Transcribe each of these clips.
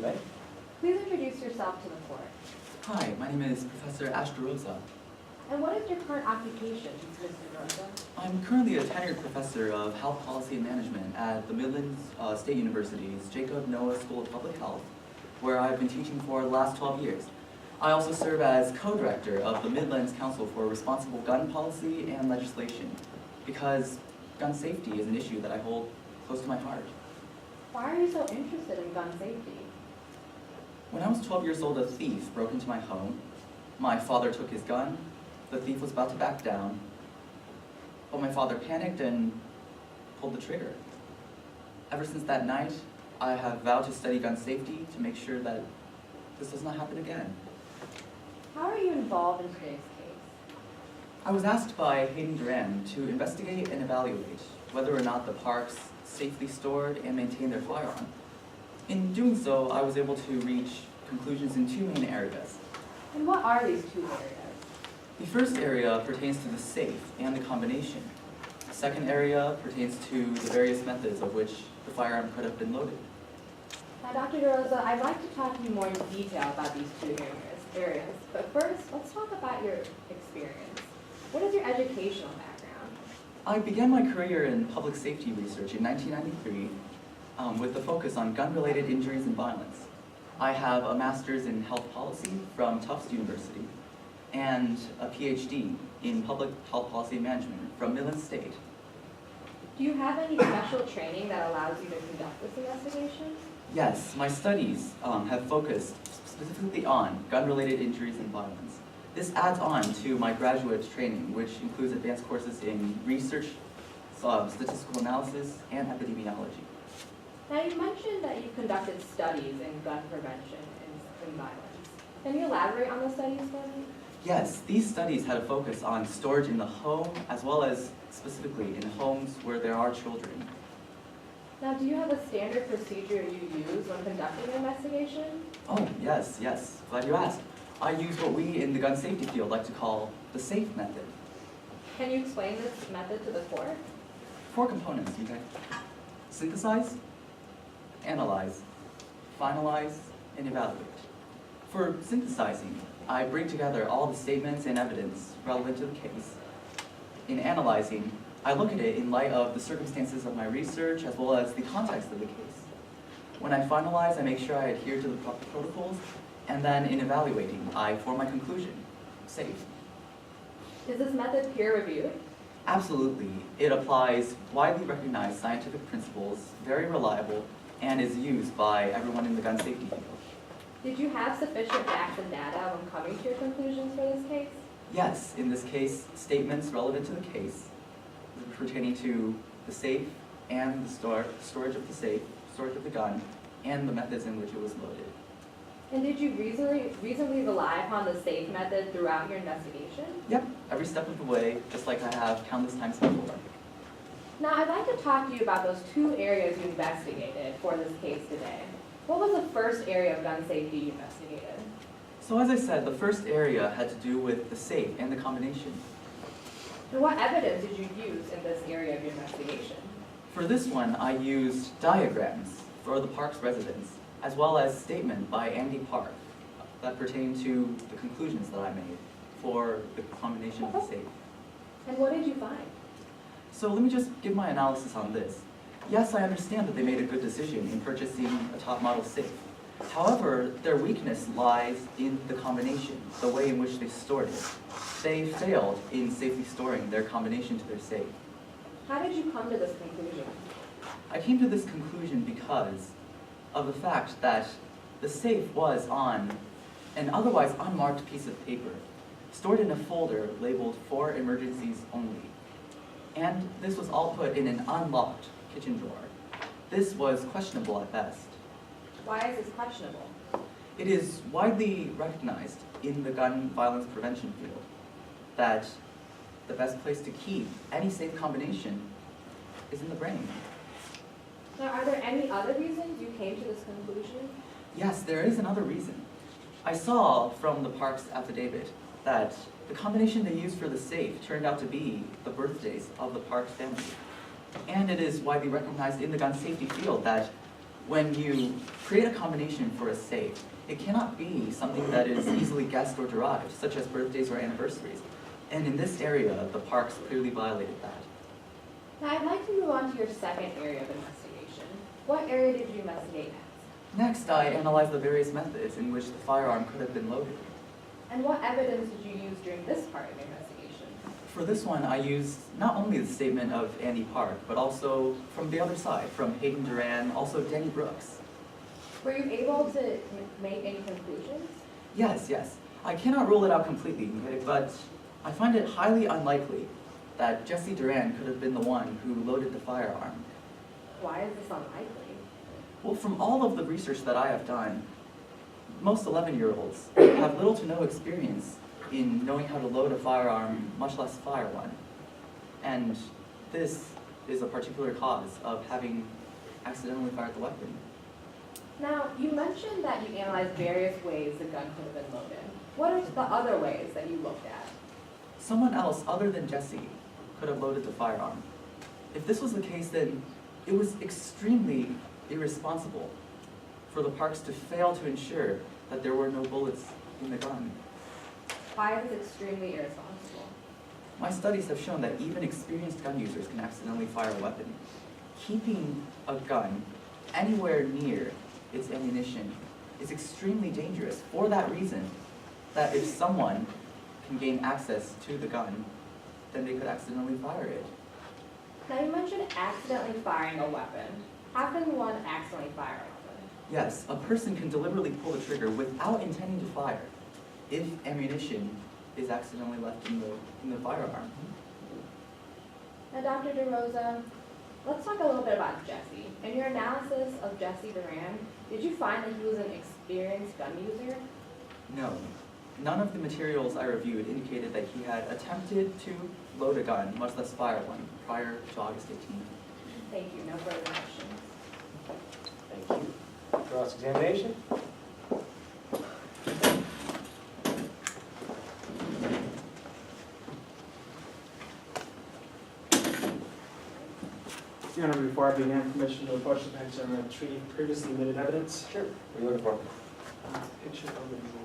may. Please introduce yourself to the court. Hi, my name is Professor Ash DeRosa. And what is your current occupation, Mr. DeRosa? I'm currently a tenured professor of health policy and management at the Midlands State University's Jacob Noah School of Public Health, where I've been teaching for the last 12 years. I also serve as co-director of the Midlands Council for Responsible Gun Policy and Legislation, because gun safety is an issue that I hold close to my heart. Why are you so interested in gun safety? When I was 12 years old, a thief broke into my home. My father took his gun. The thief was about to back down, but my father panicked and pulled the trigger. Ever since that night, I have vowed to study gun safety to make sure that this does not happen again. How are you involved in today's case? I was asked by Hayden Duran to investigate and evaluate whether or not the parks safely stored and maintained their firearm. In doing so, I was able to reach conclusions in two main areas. And what are these two areas? The first area pertains to the safe and the combination. The second area pertains to the various methods of which the firearm could have been loaded. Now, Dr. DeRosa, I'd like to talk to you more in detail about these two areas. But first, let's talk about your experience. What is your educational background? I began my career in public safety research in 1993 with the focus on gun-related injuries and violence. I have a master's in health policy from Tufts University and a PhD in public health policy and management from Midlands State. Do you have any special training that allows you to conduct this investigation? Yes, my studies have focused specifically on gun-related injuries and violence. This adds on to my graduate training, which includes advanced courses in research, statistical analysis, and epidemiology. Now, you mentioned that you conducted studies in gun prevention and violence. Can you elaborate on the studies for me? Yes, these studies had a focus on storage in the home, as well as specifically in homes where there are children. Now, do you have a standard procedure you use when conducting an investigation? Oh, yes, glad you asked. I use what we in the gun safety field like to call the SAFE method. Can you explain this method to the court? 4 components, okay? Synthesize, analyze, finalize, and evaluate. For synthesizing, I bring together all the statements and evidence relevant to the case. In analyzing, I look at it in light of the circumstances of my research as well as the context of the case. When I finalize, I make sure I adhere to the proper protocols, and then in evaluating, I form my conclusion, safe. Is this method peer-reviewed? Absolutely. It applies widely recognized scientific principles, very reliable, and is used by everyone in the gun safety field. Did you have sufficient facts and data when coming to your conclusions for this case? Yes, in this case, statements relevant to the case pertaining to the safe and the storage of the safe, storage of the gun, and the methods in which it was loaded. And did you reasonably rely upon the SAFE method throughout your investigation? Yep, every step of the way, just like I have countless times before. Now, I'd like to talk to you about those 2 areas you investigated for this case today. What was the first area of gun safety you investigated? So as I said, the first area had to do with the safe and the combination. And what evidence did you use in this area of your investigation? For this one, I used diagrams for the park's residents, as well as statement by Andy Park that pertain to the conclusions that I made for the combination of the safe. And what did you find? So let me just give my analysis on this. Yes, I understand that they made a good decision in purchasing a top model safe. However, their weakness lies in the combination, the way in which they stored it. They failed in safely storing their combination to their safe. How did you come to this conclusion? I came to this conclusion because of the fact that the safe was on an otherwise unmarked piece of paper, stored in a folder labeled "For Emergencies Only." And this was all put in an unlocked kitchen drawer. This was questionable at best. Why is this questionable? It is widely recognized in the gun violence prevention field that the best place to keep any safe combination is in the brain. Now, are there any other reasons you came to this conclusion? Yes, there is another reason. I saw from the park's affidavit that the combination they used for the safe turned out to be the birthdays of the park's family. And it is widely recognized in the gun safety field that When you create a combination for a safe, it cannot be something that is easily guessed or derived, such as birthdays or anniversaries. And in this area, the parks clearly violated that. Now I'd like to move on to your second area of investigation. What area did you investigate next? Next, I analyzed the various methods in which the firearm could have been loaded. And what evidence did you use during this part of your investigation? For this one, I used not only the statement of Andy Park, but also from the other side, from Hayden Duran, also Denny Brooks. Were you able to make any conclusions? Yes. I cannot rule it out completely, okay, but I find it highly unlikely that Jesse Duran could have been the one who loaded the firearm. Why is this unlikely? Well, from all of the research that I have done, most 11-year-olds have little to no experience in knowing how to load a firearm, much less fire one. And this is a particular cause of having accidentally fired the weapon. Now, you mentioned that you analyzed various ways the gun could have been loaded. What are the other ways that you looked at? Someone else other than Jesse could have loaded the firearm. If this was the case, then it was extremely irresponsible for the parks to fail to ensure that there were no bullets in the gun. Why is it extremely irresponsible? My studies have shown that even experienced gun users can accidentally fire a weapon. Keeping a gun anywhere near its ammunition is extremely dangerous for that reason, that if someone can gain access to the gun, then they could accidentally fire it. Now, you mentioned accidentally firing a weapon. How can one accidentally fire a weapon? Yes, a person can deliberately pull the trigger without intending to fire if ammunition is accidentally left in the firearm. Now, Dr. DeRosa, let's talk a little bit about Jesse. In your analysis of Jesse Duran, did you find that he was an experienced gun user? No. None of the materials I reviewed indicated that he had attempted to load a gun, much less fire one, prior to August 18th. Thank you. No further questions. Thank you. Cross-examination? Your Honor, before I begin, permission to approach the bench and retrieve previously admitted evidence. Sure. What are you looking for? Picture of the drawer.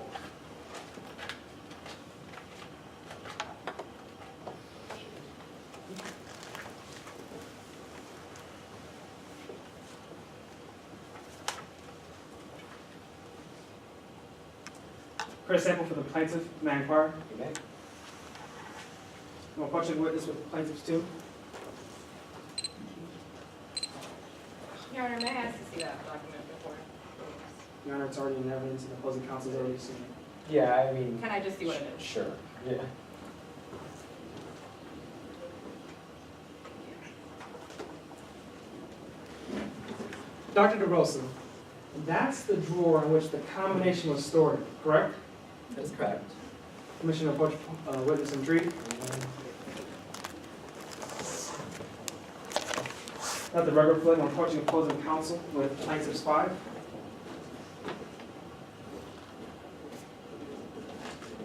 Press sample for the plaintiff, may I inquire? You may. I'm approaching the witness with plaintiff's two. Your Honor, may I ask to see that document before? Your Honor, it's already in evidence and the opposing counsel's already seen it. Yeah, I mean. Can I just see what it is? Sure, yeah. Dr. DeRosa, that's the drawer in which the combination was stored, correct? That is correct. Permission to approach witness and treat. Let the record reflect on approaching opposing counsel with plaintiff's 5.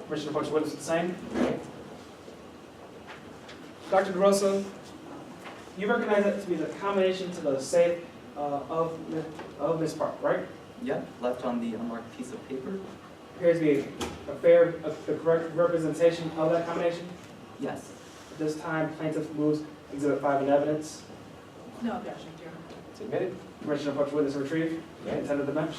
Permission to approach witness the same. Dr. DeRosa, you recognize that to be the combination to the safe of Ms. Park, right? Yep, left on the unmarked piece of paper. Appears to be the correct representation of that combination. Yes. At this time, plaintiff moves Exhibit 5 in evidence. No objection, Your Honor. It's admitted. Permission to approach witness retrieve. Yeah. Intent of the bench.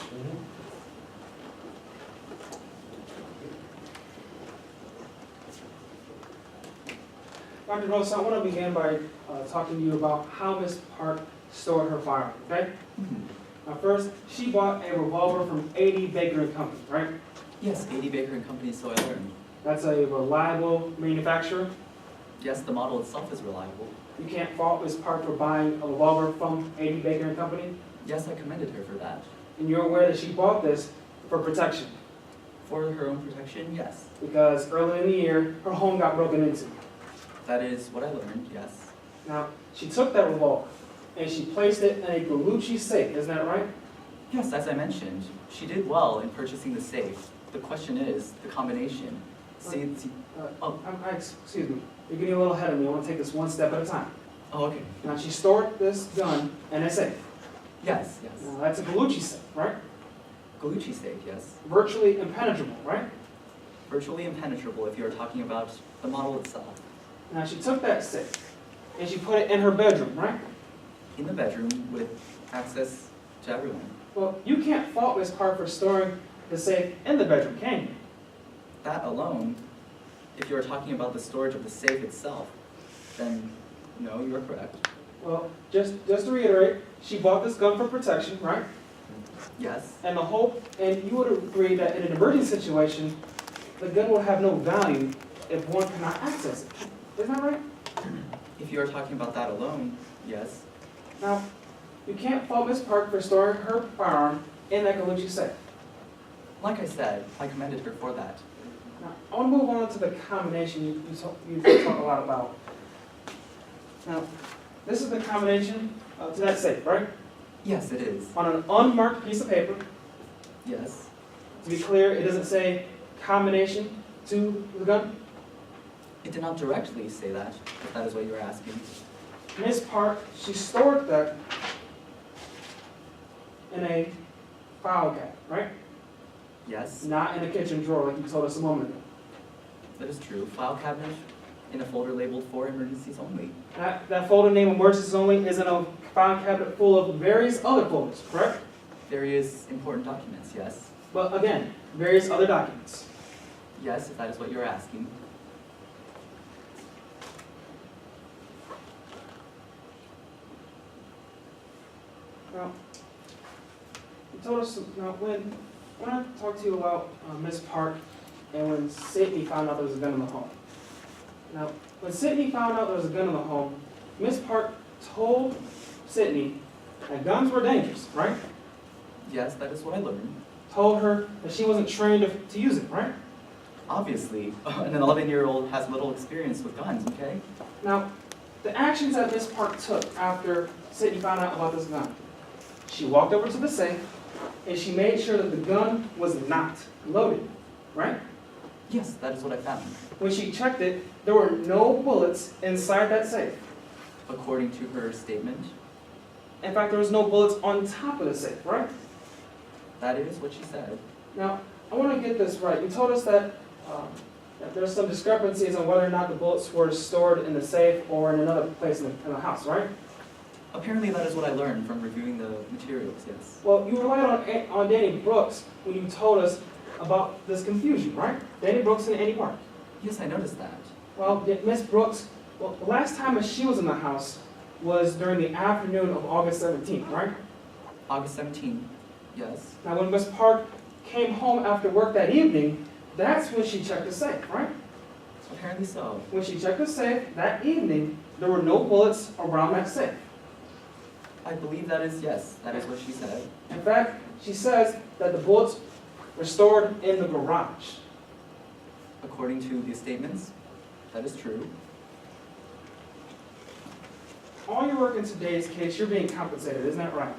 Dr. Rosa, I want to begin by talking to you about how Ms. Park stored her firearm, okay? Mhm. Now first, she bought a revolver from A.D. Baker and Company, right? Yes, A.D. Baker and Company, so I learned. That's a reliable manufacturer. Yes, the model itself is reliable. You can't fault Ms. Park for buying a revolver from A.D. Baker and Company. Yes, I commended her for that. And you're aware that she bought this for protection For her own protection, yes. because early in the year, her home got broken into. That is what I learned, yes. Now, she took that revolver and she placed it in a Gallucci safe, isn't that right? Yes, as I mentioned, she did well in purchasing the safe. The question is the combination. Excuse me, you're getting a little ahead of me. I want to take this one step at a time. Oh, okay. Now, she stored this gun in a safe. Yes, yes. Now, that's a Gallucci safe, right? Gallucci safe, yes. Virtually impenetrable, right? Virtually impenetrable if you're talking about the model itself. Now, she took that safe and she put it in her bedroom, right? In the bedroom with access to everyone. Well, you can't fault Miss Park for storing the safe in the bedroom, can you? That alone, if you're talking about the storage of the safe itself, then no, you're correct. Well, just to reiterate, she bought this gun for protection, right? Yes, And you would agree that in an emergency situation, the gun will have no value if one cannot access it. Isn't that right? if you're talking about that alone, yes. Now, you can't fault Miss Park for storing her firearm in that Gallucci safe. Like I said, I commended her for that. Now, I want to move on to the combination you talk a lot about. Now, this is the combination to that safe, right? Yes, it is. On an unmarked piece of paper. Yes. To be clear, it doesn't say combination to the gun. It did not directly say that, if that is what you're asking. Miss Park, she stored that in a file cabinet, right? Yes, Not in a kitchen drawer like you told us a moment ago. that is true. File cabinet in a folder labeled for emergencies only. That folder named Emergencies Only is in a file cabinet full of various other folders, correct? Various important documents, yes. But again, various other documents. Yes, if that is what you're asking. Now, you told us, now when I talked to you about Miss Park and when Sydney found out there was a gun in the home. Now, when Sydney found out there was a gun in the home, Miss Park told Sydney that guns were dangerous, right? Yes, that is what I learned. Told her that she wasn't trained to use it, right? Obviously, an 11-year-old has little experience with guns, okay? Now, the actions that Miss Park took after Sydney found out about this gun, she walked over to the safe and she made sure that the gun was not loaded, right? Yes, that is what I found. When she checked it, there were no bullets inside that safe. According to her statement, In fact, there was no bullets on top of the safe, right? that is what she said. Now, I want to get this right. You told us that there's some discrepancies on whether or not the bullets were stored in the safe or in another place in the house, right? Apparently that is what I learned from reviewing the materials, yes. Well, you relied on Danny Brooks when you told us about this confusion, right? Danny Brooks and Andy Park. Yes, I noticed that. Well, Miss Brooks, the last time that she was in the house was during the afternoon of August 17th, right? August 17th, yes. Now, when Miss Park came home after work that evening, that's when she checked the safe, right? Apparently so. When she checked the safe that evening, there were no bullets around that safe. I believe that is, yes, that is what she said. In fact, she says that the bullets were stored in the garage. According to the statements, that is true. All your work in today's case, you're being compensated, isn't that right?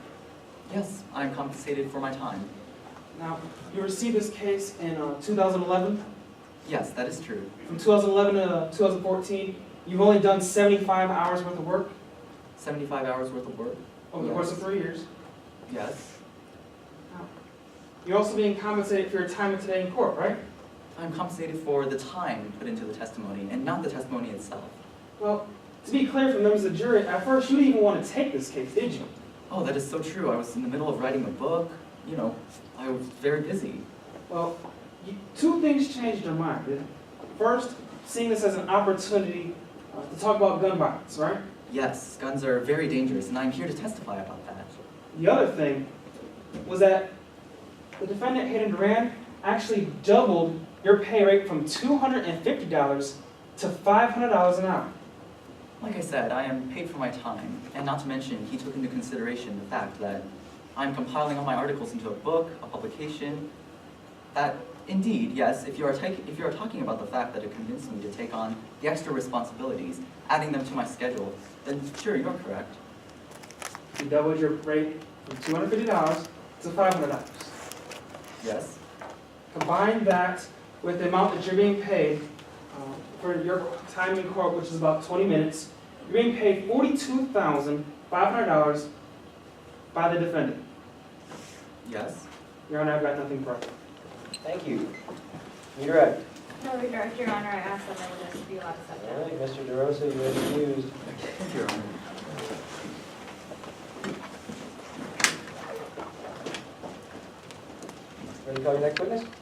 Yes, I am compensated for my time. Now, you received this case in 2011. Yes, that is true. From 2011 to 2014, you've only done 75 hours worth of work 75 hours worth of work. over the course of 3 years. Yes. Now, you're also being compensated for your time today in court, right? I'm compensated for the time put into the testimony and not the testimony itself. Well, to be clear for members of the jury, at first you didn't even want to take this case, did you? Oh, that is so true. I was in the middle of writing a book. You know, I was very busy. Well, two things changed your mind, didn't it? First, seeing this as an opportunity to talk about gun violence, right? Yes, guns are very dangerous, and I'm here to testify about that. The other thing was that the defendant, Hayden Duran, actually doubled your pay rate from $250 to $500 an hour. Like I said, I am paid for my time, and not to mention, he took into consideration the fact that I'm compiling all my articles into a book, a publication, that indeed, yes, if you are talking about the fact that it convinced me to take on the extra responsibilities, adding them to my schedule, then sure, you're correct. You doubled your rate from $250 to $500. Yes, Combine that with the amount that you're being paid for your time in court, which is about 20 minutes. You're being paid $42,500 by the defendant. Yes? Your Honor, I've got nothing further. Thank you. Redirect. No, redirect, Your Honor, I asked that my witness be allowed to step All down. right, Mr. DeRosa, you are excused. Thank you, Your Honor. Ready to call your next witness?